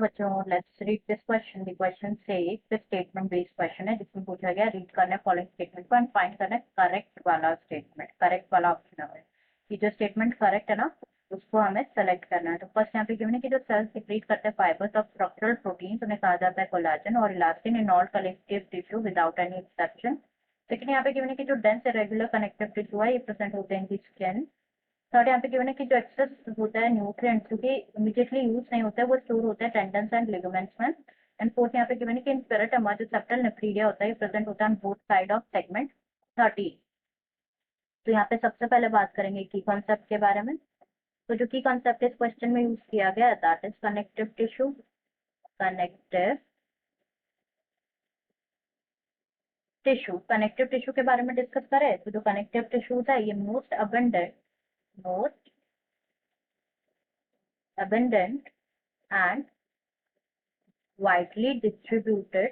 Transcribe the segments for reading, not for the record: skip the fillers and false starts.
चलो बच्चों, let's read this question. The question से स्टेटमेंट बेस्ड क्वेश्चन है जिसमें पूछा गया रीड करना है फॉलोइंग स्टेटमेंट को एंड फाइंड करना है करेक्ट वाला स्टेटमेंट, करेक्ट वाला ऑप्शन हमें। ये जो स्टेटमेंट करेक्ट है ना उसको हमें सेलेक्ट करना है। तो फर्स्ट यहाँ पे गिवन है कि जो सेल्स सिक्रीट करते हैं फाइबर्स ऑफ स्ट्रक्चरल प्रोटीन उन्हें कहा जाता है कोलाजन और elastin in all collective tissue without any exception. Second यहाँ पे गिवन है कि जो डेंस इरेगुलर कनेक्टिव टिश्यू है ये प्रेजेंट होते हैं इन दी स्किन। थर्ड यहाँ पे गिवन है कि जो एक्सेस होता है न्यूट्रिएंट्स जो कि इमीडिएटली यूज नहीं होता है वो स्टोर होता है टेंडन्स एंड लिगामेंट्स में। एंड फोर्थ यहाँ पे गिवन है कि इन पेरिटोमा जो सेप्टल नेफ्रीडिया होता है प्रेजेंट होता है बोथ साइड ऑफ सेगमेंट 30। तो यहाँ पे सबसे पहले बात करेंगे की कॉन्सेप्ट के बारे में। तो जो की कॉन्सेप्ट इस क्वेश्चन में यूज किया गया है that is connective tissue. Connective tissue के बारे में डिस्कस करें तो जो कनेक्टिव टिश्यूज है ये most abundant and widely distributed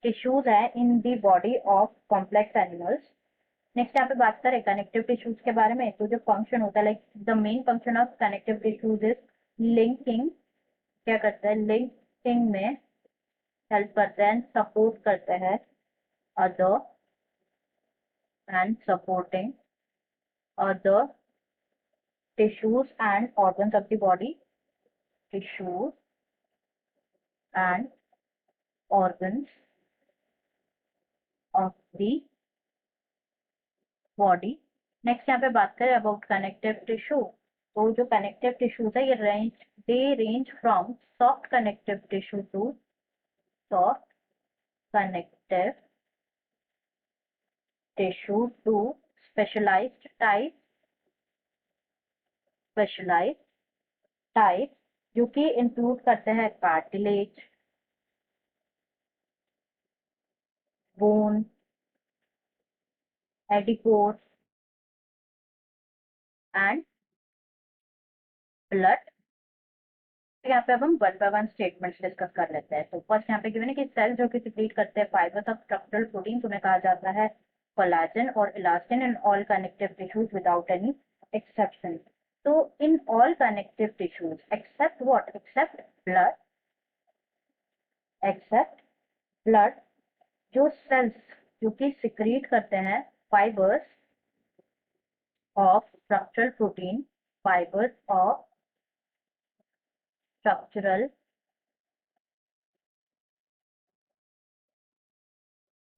tissues है in the body of complex animals। Next यहाँ पे बात करें कनेक्टिव टिश्यूज के बारे में तो जो फंक्शन होता है like the main function of connective tissues is linking. क्या करता है लिंकिंग में हेल्प करते हैं सपोर्ट करते हैं other and supporting other tissues and organs of the body, tissues and organs of the body। Next यहाँ पे बात करें अबाउट कनेक्टिव टिश्यू तो जो कनेक्टिव टिश्यूज है ये range from soft connective tissue to soft connective tissue to specialised type जो कि इंक्लूड करते हैं cartilage, bone, adipose and blood. यहाँ पे अब हम one by one statements discuss कर लेते हैं। तो फर्स्ट यहाँ पे गिवन है कि सेल्स जो कि सिक्रीट करते हैं फाइबर्स ऑफ स्ट्रक्चरल प्रोटीन उन्हें कहा जाता है कोलाजन और elastin in all connective tissues without any exception. तो in all connective tissues except what except blood जो सेल्स जो कि सिक्रीट करते हैं fibres of structural protein fibres of structural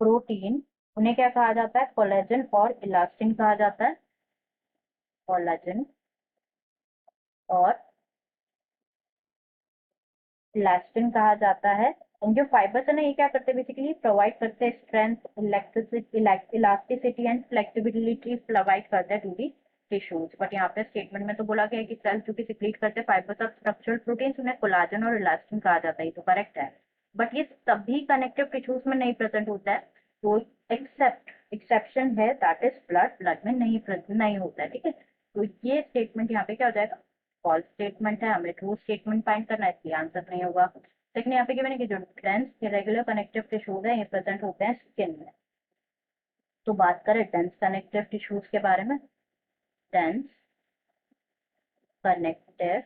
protein उन्हें क्या कहा जाता है कोलेजन और इलास्टिन कहा जाता है। कोलेजन और इलास्टिन कहा जाता है। जो फाइबर्स है ना ये क्या करते हैं बेसिकली प्रोवाइड करते हैं strength elasticity and flexibility provide करते हैं टू दी टिश्यूज। बट यहाँ पे स्टेटमेंट में तो बोला गया है कि सेल्स जो कि सिक्रीट करते हैं फाइबर्स ऑफ स्ट्रक्चरल प्रोटीन्स उन्हें कोलाजन और इलास्टिन कहा जाता है। ये तो करेक्ट है बट ये सभी कनेक्टिव टिश्यूज में नहीं प्रेजेंट होता है। तो एक्सेप्शन है दैट इज ब्लड में नहीं होता है। ठीक है तो ये स्टेटमेंट यहाँ पे क्या हो जाएगा फॉल्स स्टेटमेंट है। हमें ट्रू स्टेटमेंट फाइंड करना है इसलिए आंसर नहीं होगा। लेकिन यहाँ पे क्या मैंने कि जो डेंस इरेगुलर कनेक्टिव टिश्यूज है ये प्रेजेंट होते हैं स्किन में। तो बात करें डेंस कनेक्टिव टिश्यूज के बारे में। डेंस कनेक्टिव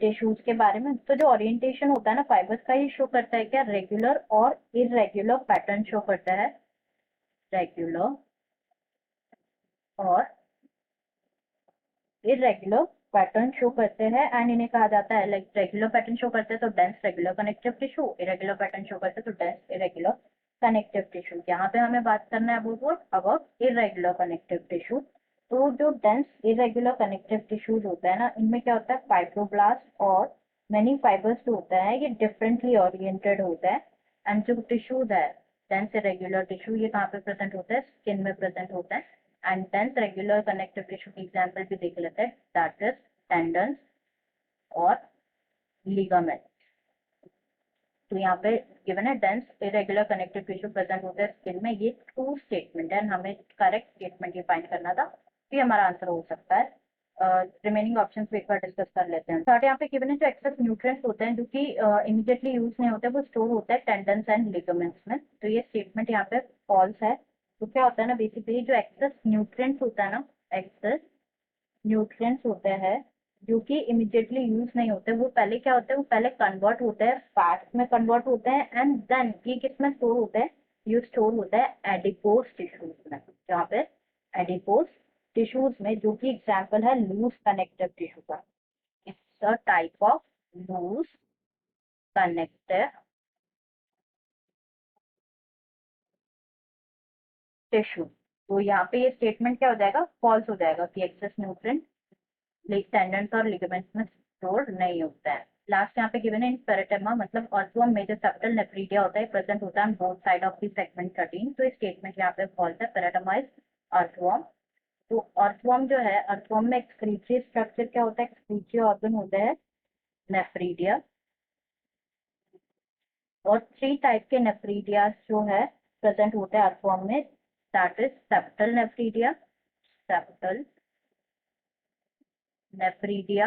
टिश्यूज के बारे में तो जो ओरिएंटेशन होता है ना फाइबर्स का ये शो करता है क्या रेगुलर और इरेगुलर पैटर्न शो करता है। रेगुलर और इरेगुलर पैटर्न शो करते हैं एंड इन्हें कहा जाता है लाइक रेगुलर पैटर्न शो करते हैं तो dense regular connective tissue, irregular pattern show करते हैं तो डेंस इरेगुलर कनेक्टिव टिश्यू। यहाँ पे हमें बात करना है अबाउट इरेगुलर कनेक्टिव टिश्यू। तो जो डेंस इरेगुलर कनेक्टिव टिश्यूज होता है ना इनमें क्या होता है फाइब्रोब्लास्ट और मेनी फाइबर्स जो होता है ये डिफरेंटली ओरिएंटेड होता है। एंड जो टिश्यूज है डेंस इरेगुलर टिश्यू ये कहाँ पे प्रेजेंट होता है स्किन में प्रेजेंट होता है। And dense regular connective tissue की एग्जांपल भी देख लेते हैं दैट इज टेंडन्स और लिगामेंट। तो यहाँ पे गिवन है dense irregular connective tissue present होता है स्किन में। ये ट्रू स्टेटमेंट है हमें करेक्ट स्टेटमेंट ये फाइंड करना था तो ये हमारा आंसर हो सकता है। रिमेनिंग ऑप्शंस भी एक बार डिस्कस कर लेते हैं। थर्ड यहाँ पे गिवन है जो एक्सेस न्यूट्रिएंट्स होते हैं जो कि इमीडिएटली यूज नहीं होते वो स्टोर होता है टेंडन्स एंड लिगामेंट्स में। तो ये स्टेटमेंट यहाँ पे फॉल्स है। तो क्या होता है ना, बेसिकली जो एक्सेस न्यूट्रिएंट्स होता है ना, एक्सेस न्यूट्रिएंट्स होते हैं जो कि इमिडिएटली यूज नहीं होते, वो पहले क्या होते हैं, वो पहले कन्वर्ट होते हैं, फैट्स में कन्वर्ट होते हैं, एंड देन ये किस में स्टोर होते हैं, ये स्टोर होता है एडिपोज टिश्यूज में। जहाँ पे एडिपोज टिश्यूज में, जो कि एग्जाम्पल है लूज कनेक्टिव टिश्यू का, it's a type of loose connective tissue. तो यहाँ पे ये स्टेटमेंट क्या हो जाएगा, फॉल्स हो जाएगा कि एक्सेस न्यूट्रिएंट टेंडेंस और लिगामेंट्स में स्टोर नहीं होता है। लास्ट यहाँ पे गिवन है इन पेरिटेमा, मतलब अर्थवर्म में जो सेप्टल नेफ्रीडिया होता है प्रेजेंट होता है on both side of the segment 13। तो इस स्टेटमेंट यहाँ पे फॉल्स है, पेरिटेमा इज अर्थवर्म। तो अर्थवर्म जो है, अर्थवर्म में एक्सक्रीटरी स्ट्रक्चर क्या होता है, एक्सक्रीटरी ऑर्गन होता है नेफ्रीडिया, और 3 टाइप के नेफ्रीडिया जो है प्रेजेंट होते हैं अर्थवर्म में, that is septal nephridia, septal nephridia,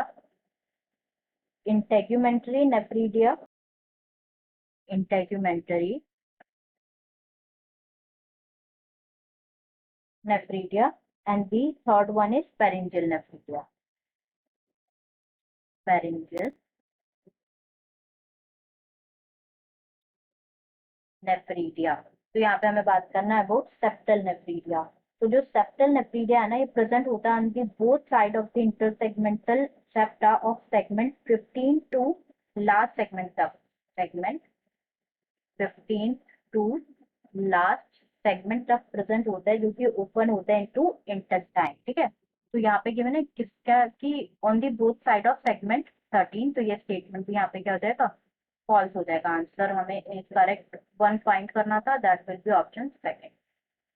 integumentary nephridia, integumentary nephridia, and the third one is pharyngeal nephridia, pharyngeal nephridia। तो यहाँ पे हमें बात करना है अबाउट सेप्टल नेफ्रीडिया। तो जो सेप्टल नेफ्रीडिया है ना, ये प्रेजेंट होता है on the both side of the intersegmental septa of segment 15 to last segment तक, सेगमेंट 15 टू लास्ट सेगमेंट तक प्रेजेंट होता है, जो कि ओपन होता है इनटू इंटेस्टाइन। ठीक है, तो यहाँ पे गिवन है किसका कि on the both side of segment 13, तो ये स्टेटमेंट भी यहाँ पे क्या हो जाएगा, फॉल्स हो जाएगा। आंसर हमें करेक्ट वन फाइंड करना था, that will be option second,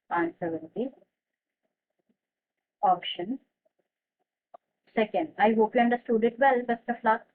answer will be option second. I hope you understood it well, best of luck.